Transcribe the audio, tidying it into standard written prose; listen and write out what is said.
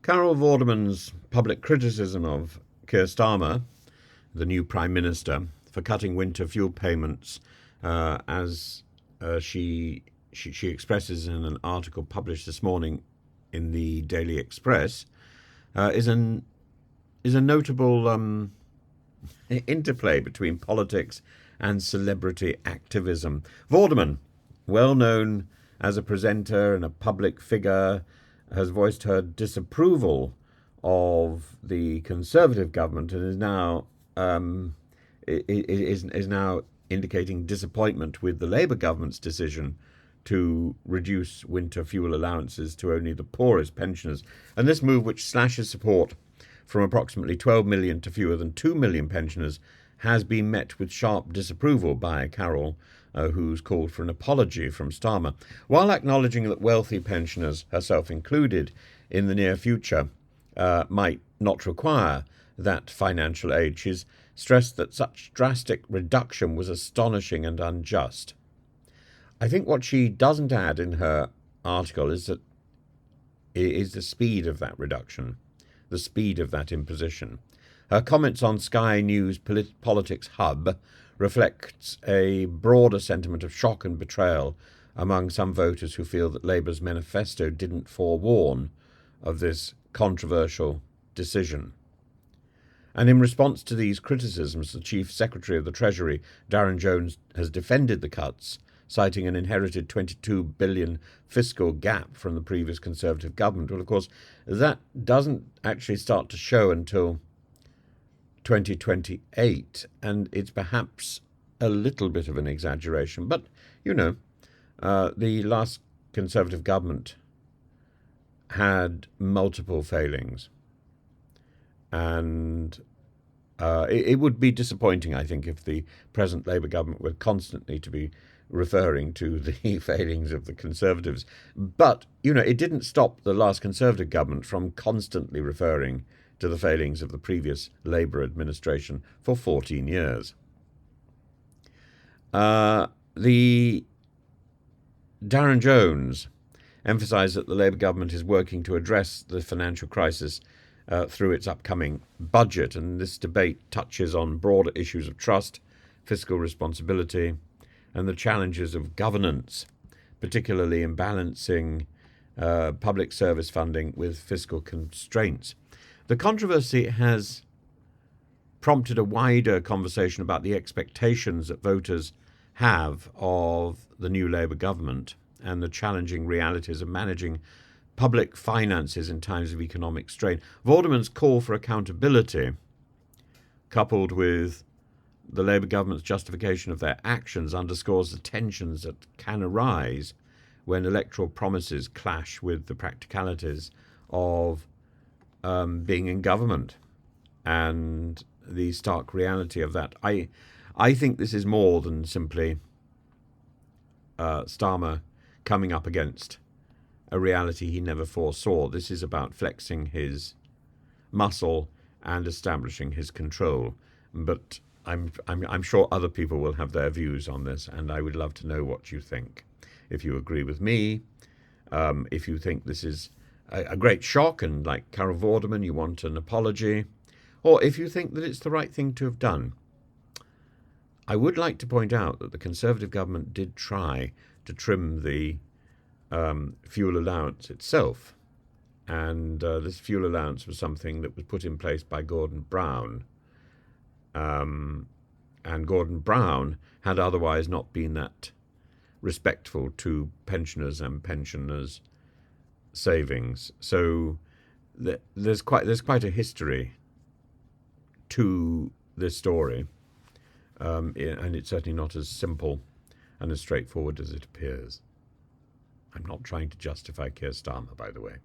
Carol Vorderman's public criticism of Keir Starmer, the new Prime Minister, for cutting winter fuel payments, as she expresses in an article published this morning in the Daily Express, is a notable interplay between politics and celebrity activism. Vorderman, well known as a presenter and a public figure, has voiced her disapproval of the Conservative government and is now indicating disappointment with the Labour government's decision to reduce winter fuel allowances to only the poorest pensioners. And this move, which slashes support from approximately 12 million to fewer than 2 million pensioners, has been met with sharp disapproval by Carol, who's called for an apology from Starmer, while acknowledging that wealthy pensioners, herself included, in the near future might not require that financial aid. She's stressed that such drastic reduction was astonishing and unjust. I think what she doesn't add in her article is the speed of that reduction, the speed of that imposition. Her comments on Sky News Politics Hub reflects a broader sentiment of shock and betrayal among some voters who feel that Labour's manifesto didn't forewarn of this controversial decision. And in response to these criticisms, the Chief Secretary of the Treasury, Darren Jones, has defended the cuts, citing an inherited £22 billion fiscal gap from the previous Conservative government. Well, of course, that doesn't actually start to show until 2028, and it's perhaps a little bit of an exaggeration. But, the last Conservative government had multiple failings, and it would be disappointing, I think, if the present Labour government were constantly to be referring to the failings of the Conservatives. But, it didn't stop the last Conservative government from constantly referring to the failings of the previous Labour administration for 14 years. The Darren Jones emphasised that the Labour government is working to address the financial crisis through its upcoming budget, and this debate touches on broader issues of trust, fiscal responsibility, and the challenges of governance, particularly in balancing public service funding with fiscal constraints. The controversy has prompted a wider conversation about the expectations that voters have of the new Labour government and the challenging realities of managing public finances in times of economic strain. Vorderman's call for accountability, coupled with the Labour government's justification of their actions, underscores the tensions that can arise when electoral promises clash with the practicalities of being in government and the stark reality of that. I think this is more than simply Starmer coming up against a reality he never foresaw. This is about flexing his muscle and establishing his control. But I'm sure other people will have their views on this, and I would love to know what you think. If you agree with me, if you think this is a great shock and, like Carol Vorderman, you want an apology, or if you think that it's the right thing to have done. I would like to point out that the Conservative government did try to trim the fuel allowance itself, and this fuel allowance was something that was put in place by Gordon Brown, and Gordon Brown had otherwise not been that respectful to pensioners and pensioners' savings. So there's quite a history to this story, and it's certainly not as simple and as straightforward as it appears. I'm not trying to justify Keir Starmer, by the way.